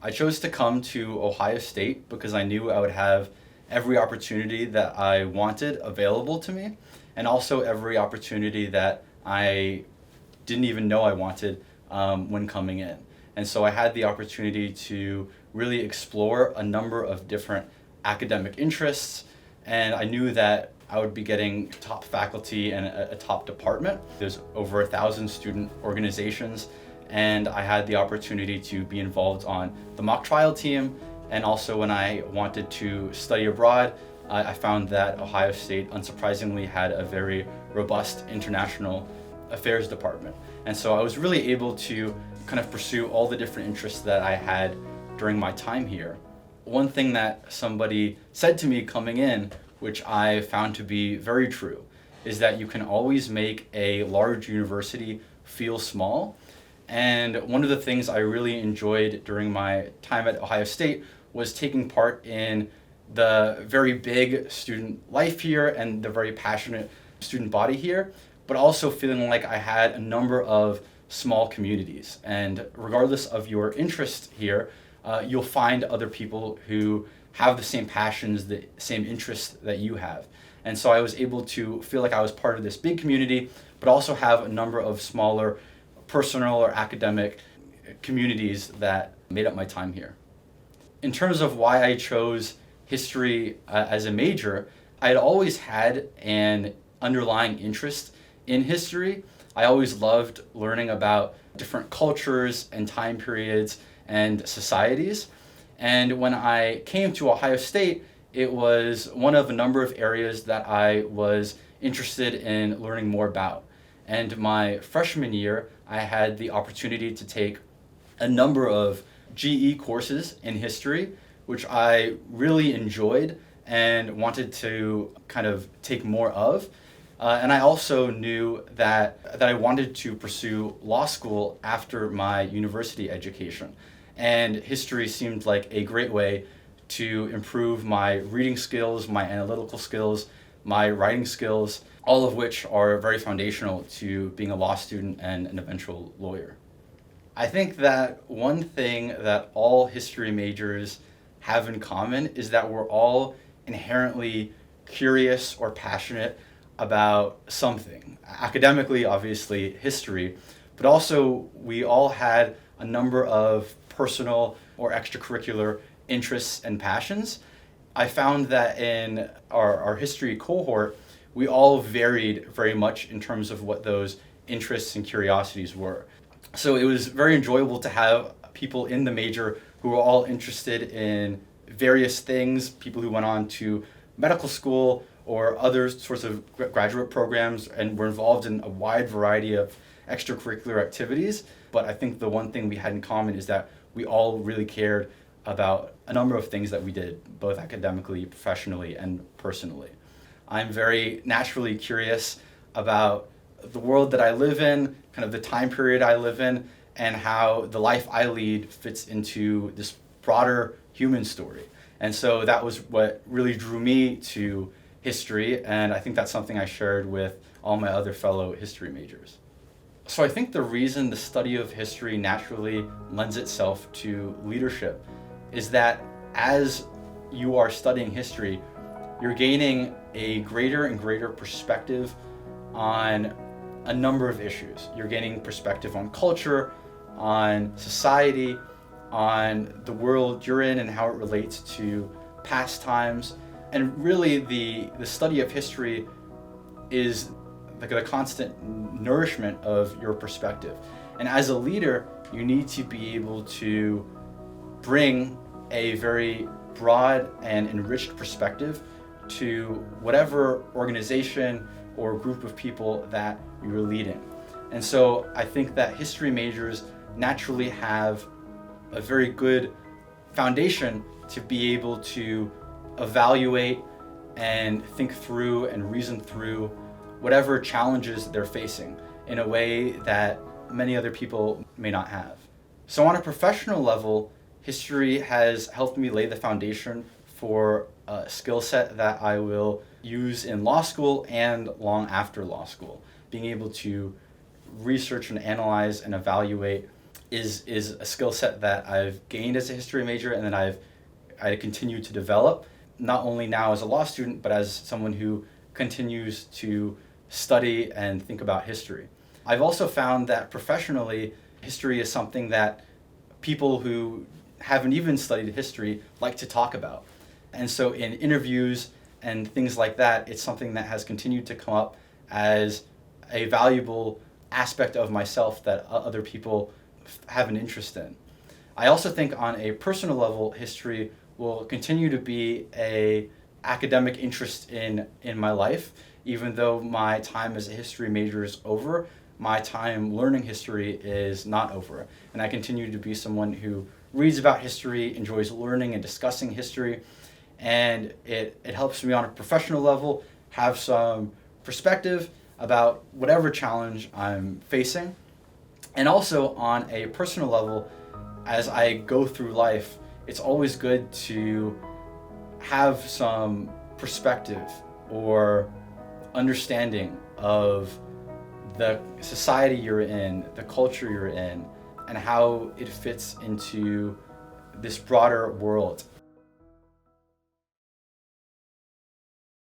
I chose to come to Ohio State because I knew I would have every opportunity that I wanted available to me, and also every opportunity that I didn't even know I wanted when coming in. And so I had the opportunity to really explore a number of different academic interests, and I knew that I would be getting top faculty and a top department. There's over 1,000 student organizations, and I had the opportunity to be involved on the mock trial team. And also when I wanted to study abroad, I found that Ohio State, unsurprisingly, had a very robust international affairs department. And so I was really able to kind of pursue all the different interests that I had during my time here. One thing that somebody said to me coming in, which I found to be very true, is that you can always make a large university feel small. And one of the things I really enjoyed during my time at Ohio State was taking part in the very big student life here and the very passionate student body here, but also feeling like I had a number of small communities. And regardless of your interest here, you'll find other people who have the same passions, the same interests that you have. And so I was able to feel like I was part of this big community, but also have a number of smaller personal or academic communities that made up my time here. In terms of why I chose history as a major, I had always had an underlying interest in history. I always loved learning about different cultures and time periods and societies. And when I came to Ohio State, it was one of a number of areas that I was interested in learning more about. And my freshman year, I had the opportunity to take a number of GE courses in history, which I really enjoyed and wanted to kind of take more of. And I also knew that I wanted to pursue law school after my university education. And history seemed like a great way to improve my reading skills, my analytical skills, my writing skills, all of which are very foundational to being a law student and an eventual lawyer. I think that one thing that all history majors have in common is that we're all inherently curious or passionate about something. Academically, obviously, history, but also we all had a number of personal or extracurricular interests and passions. I found that in our history cohort, we all varied very much in terms of what those interests and curiosities were. So it was very enjoyable to have people in the major who were all interested in various things, people who went on to medical school or other sorts of graduate programs and were involved in a wide variety of extracurricular activities. But I think the one thing we had in common is that we all really cared about a number of things that we did, both academically, professionally, and personally. I'm very naturally curious about the world that I live in, kind of the time period I live in, and how the life I lead fits into this broader human story. And so that was what really drew me to history, and I think that's something I shared with all my other fellow history majors. So I think the reason the study of history naturally lends itself to leadership is that as you are studying history, you're gaining a greater and greater perspective on a number of issues. You're gaining perspective on culture, on society, on the world you're in and how it relates to past times. And really the study of history is like a constant nourishment of your perspective. And as a leader, you need to be able to bring a very broad and enriched perspective to whatever organization or group of people that you're leading. And so I think that history majors naturally have a very good foundation to be able to evaluate and think through and reason through whatever challenges they're facing in a way that many other people may not have. So on a professional level, history has helped me lay the foundation for a skill set that I will use in law school and long after law school, being able to research and analyze and evaluate is a skill set that I've gained as a history major, and then I continue to develop, not only now as a law student, but as someone who continues to study and think about history. I've also found that professionally, history is something that people who haven't even studied history like to talk about. And so in interviews and things like that, it's something that has continued to come up as a valuable aspect of myself that other people have an interest in. I also think on a personal level, history will continue to be a academic interest in my life. Even though my time as a history major is over, my time learning history is not over. And I continue to be someone who reads about history, enjoys learning and discussing history, and it helps me on a professional level have some perspective about whatever challenge I'm facing. And also on a personal level, as I go through life, it's always good to have some perspective or understanding of the society you're in, the culture you're in, and how it fits into this broader world.